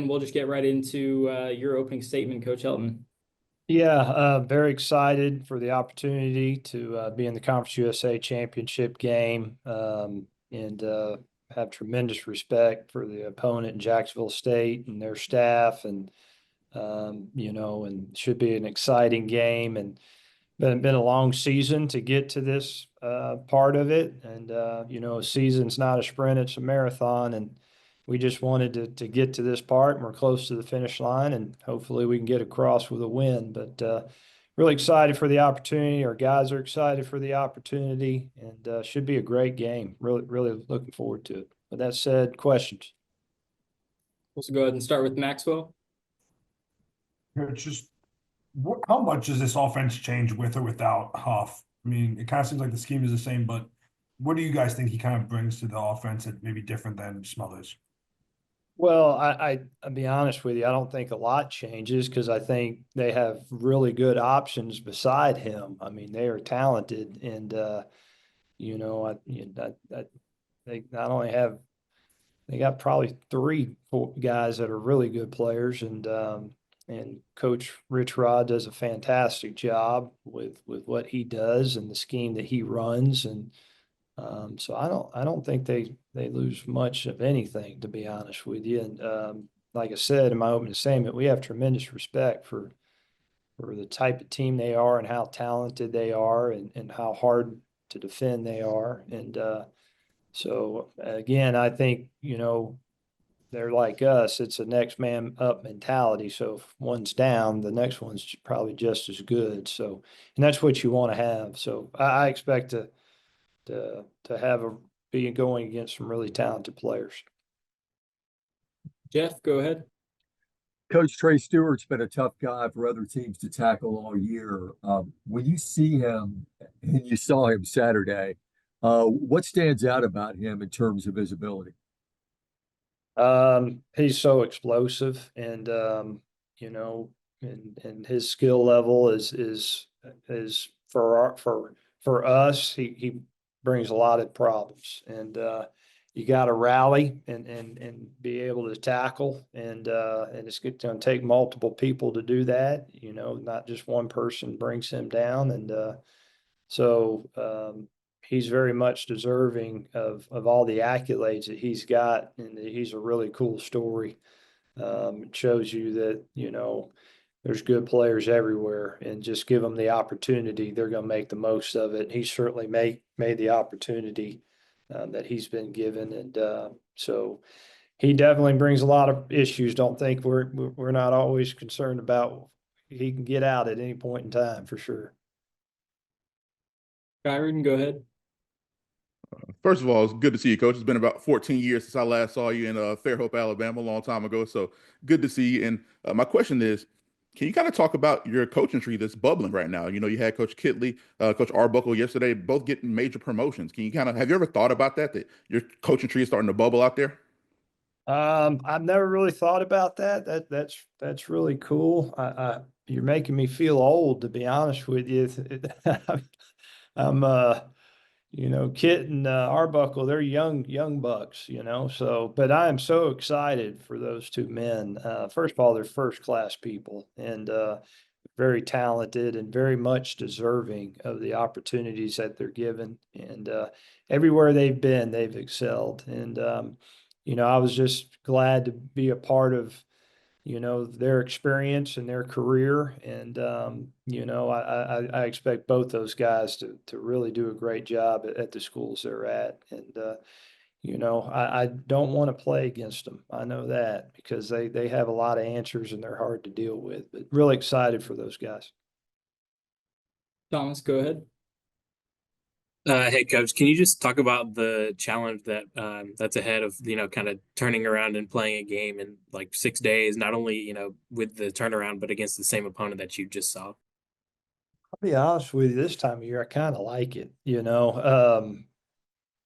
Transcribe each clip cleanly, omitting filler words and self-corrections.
and we'll just get right into your opening statement, Coach Helton. Yeah, very excited for the opportunity to be in the Conference USA Championship game, and have tremendous respect for the opponent in Jacksonville State and their staff, and and should be an exciting game. And been a long season to get to this part of it, and a season's not a sprint, it's a marathon, and we just wanted to get to this part, and we're close to the finish line, and hopefully we can get across with a win. But really excited for the opportunity. Our guys are excited for the opportunity, and should be a great game. Really looking forward to it. With that said, questions? We'll go ahead and start with Maxwell. Just how much does this offense change with or without Huff? I mean, it kind of seems like the scheme is the same, but what do you guys think he kind of brings to the offense that may be different than Smothers? Well, I'll be honest with you. I don't think a lot changes because I think they have really good options beside him. I mean, they are talented, and they not only have they got probably four guys that are really good players, and Coach Rich Rod does a fantastic job with what he does and the scheme that he runs, and so I don't think they lose much of anything, to be honest with you. And like I said in my opening statement, we have tremendous respect for the type of team they are and how talented they are, and how hard to defend they are. And so again, I think they're like us. It's a next man up mentality. So if one's down, the next one's probably just as good. So, and that's what you want to have. So I expect to have be going against some really talented players. Jeff, go ahead. Coach Trey Stewart's been a tough guy for other teams to tackle all year. When you see him, and you saw him Saturday, what stands out about him in terms of his ability? He's so explosive, and and his skill level is for us. He brings a lot of problems, and you got to rally and be able to tackle, and it's going to take multiple people to do that. Not just one person brings him down, and so he's very much deserving of all the accolades that he's got, and he's a really cool story. It shows you that there's good players everywhere, and just give them the opportunity, they're going to make the most of it. He certainly made the opportunity that he's been given, and so he definitely brings a lot of issues. Don't think we're not always concerned about. He can get out at any point in time for sure. Kyron, go ahead. First of all, it's good to see you, Coach. It's been about 14 years since I last saw you in Fairhope, Alabama, a long time ago. So good to see you. And my question is, can you kind of talk about your coaching tree that's bubbling right now? You had Coach Kitley, Coach Arbuckle yesterday, both getting major promotions. Have you ever thought about that your coaching tree is starting to bubble out there? I've never really thought about that. That's really cool. You're making me feel old, to be honest with you. I'm Kit and Arbuckle, they're young bucks, so, but I am so excited for those two men. First of all, they're first class people, and very talented and very much deserving of the opportunities that they're given. And everywhere they've been, they've excelled. And I was just glad to be a part of their experience and their career. And I expect both those guys to really do a great job at the schools they're at. And I don't want to play against them. I know that, because they have a lot of answers and they're hard to deal with. But really excited for those guys. Thomas, go ahead. Hey, Coach, can you just talk about the challenge that's ahead of, kind of turning around and playing a game in like 6 days, not only, with the turnaround, but against the same opponent that you just saw? I'll be honest with you, this time of year, I kind of like it.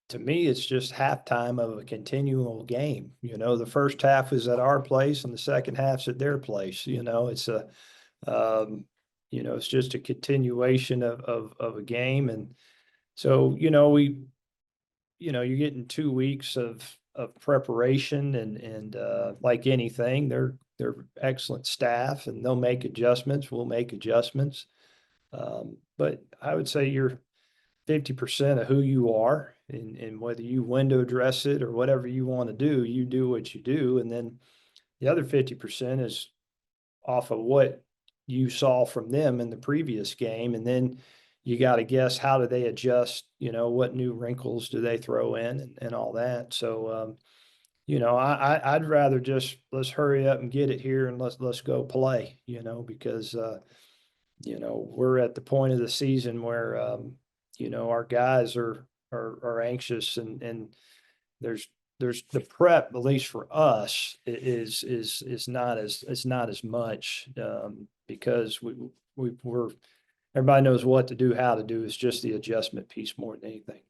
To me, it's just halftime of a continual game. The first half is at our place and the second half's at their place. It's just a continuation of a game. And so, you're getting 2 weeks of of preparation and like anything, they're excellent staff and they'll make adjustments. We'll make adjustments. But I would say you're 50% of who you are, and whether you window dress it or whatever you want to do, you do what you do. And then the other 50% is off of what you saw from them in the previous game. And then you got to guess, how do they adjust? What new wrinkles do they throw in and all that. So, I'd rather just, let's hurry up and get it here and let's go play, because, we're at the point of the season where, our guys are anxious and there's the prep, at least for us, is not as much, because we're everybody knows what to do, how to do. It's just the adjustment piece more than anything.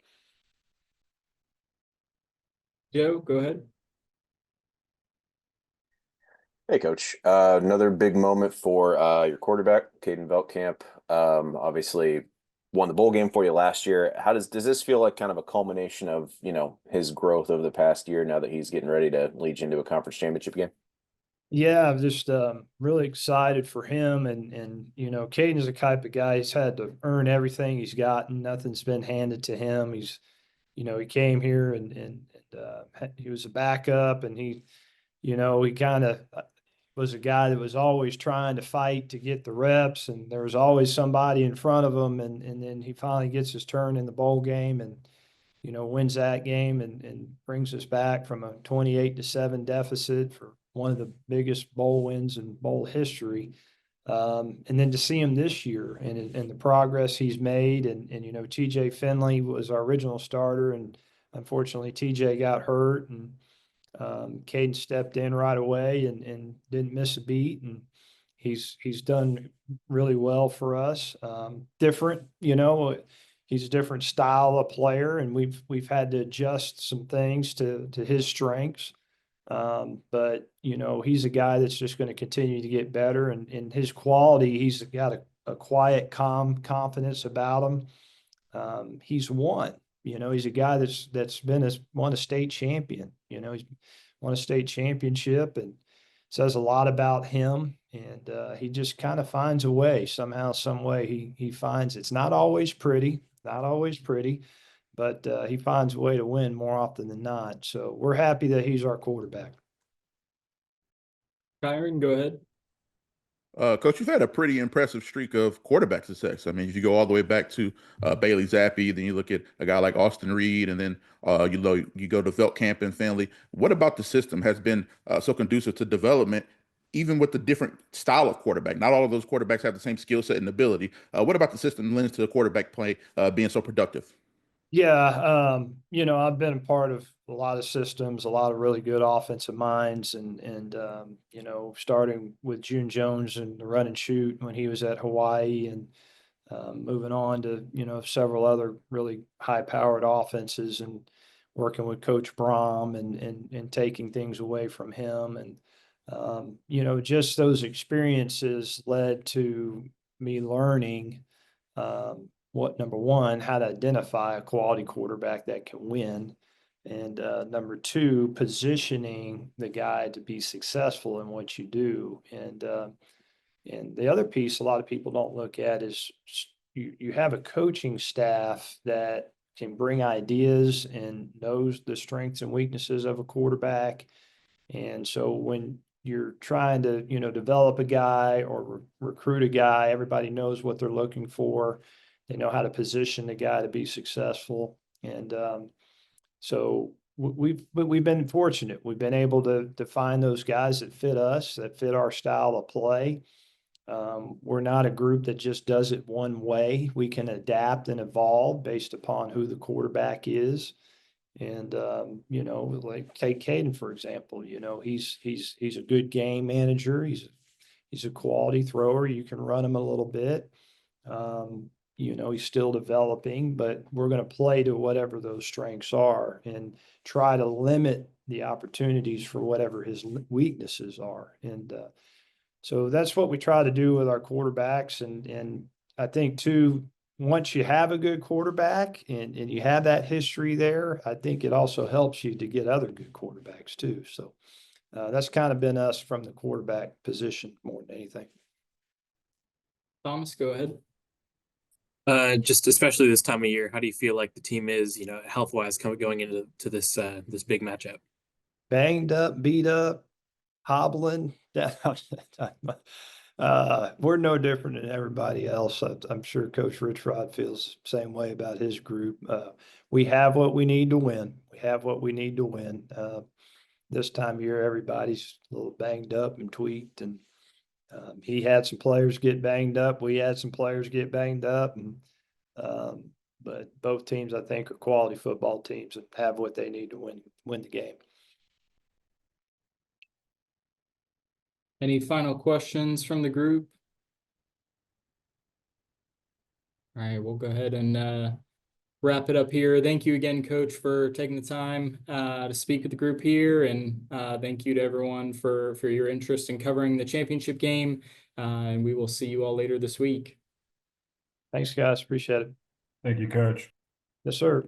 Joe, go ahead. Hey, Coach. Another big moment for your quarterback, Caden Veltkamp. Obviously won the bowl game for you last year. Does this feel like kind of a culmination of, his growth over the past year now that he's getting ready to lead you into a conference championship game? Yeah, I'm just really excited for him. And Caden's the type of guy, he's had to earn everything he's gotten. Nothing's been handed to him. He's, he came here and he was a backup, and he kind of was a guy that was always trying to fight to get the reps, and there was always somebody in front of him. And then he finally gets his turn in the bowl game and, wins that game and brings us back from a 28-7 deficit for one of the biggest bowl wins in bowl history. And then to see him this year and the progress he's made, and TJ Finley was our original starter, and unfortunately TJ got hurt, and Caden stepped in right away and didn't miss a beat, and he's done really well for us. Different, he's a different style of player, and we've had to adjust some things to his strengths. But he's a guy that's just going to continue to get better, and in his quality, he's got a quiet, calm confidence about him. He's won. He's a guy that's won a state champion. He's won a state championship, and says a lot about him. And he just kind of finds a way, somehow, some way. He finds it's not always pretty, but he finds a way to win more often than not. So we're happy that he's our quarterback. Kyron, go ahead. Coach, you've had a pretty impressive streak of quarterback success. I mean, if you go all the way back to Bailey Zappi, then you look at a guy like Austin Reed, and then you go to Veltkamp and Finley. What about the system has been so conducive to development, even with the different style of quarterback? Not all of those quarterbacks have the same skill set and ability. What about the system lends to the quarterback play being so productive? Yeah, I've been a part of a lot of systems, a lot of really good offensive minds, and starting with June Jones and the run and shoot when he was at Hawaii, and moving on to several other really high-powered offenses, and working with Coach Brom and taking things away from him, and just those experiences led to me learning. Number one, how to identify a quality quarterback that can win. And number two, positioning the guy to be successful in what you do. And the other piece a lot of people don't look at is you have a coaching staff that can bring ideas and knows the strengths and weaknesses of a quarterback. And so when you're trying to, develop a guy or recruit a guy, everybody knows what they're looking for. They know how to position the guy to be successful. And so we've been fortunate. We've been able to find those guys that fit us, that fit our style of play. We're not a group that just does it one way. We can adapt and evolve based upon who the quarterback is. And like take Caden, for example, he's a good game manager. He's a quality thrower. You can run him a little bit. He's still developing, but we're going to play to whatever those strengths are and try to limit the opportunities for whatever his weaknesses are. And so that's what we try to do with our quarterbacks. And I think too, once you have a good quarterback and you have that history there, I think it also helps you to get other good quarterbacks too. So that's kind of been us from the quarterback position more than anything. Thomas, go ahead. Just especially this time of year, how do you feel like the team is, health wise, going into this this big matchup? Banged up, beat up, hobbling. We're no different than everybody else. I'm sure Coach Rich Rod feels the same way about his group. We have what we need to win. We have what we need to win. This time of year, everybody's a little banged up and tweaked, and he had some players get banged up. We had some players get banged up, and but both teams, I think, are quality football teams and have what they need to win the game. Any final questions from the group? All right, we'll go ahead and wrap it up here. Thank you again, Coach, for taking the time to speak with the group here, and thank you to everyone for your interest in covering the championship game. And we will see you all later this week. Thanks, guys. Appreciate it. Thank you, Coach. Yes, sir.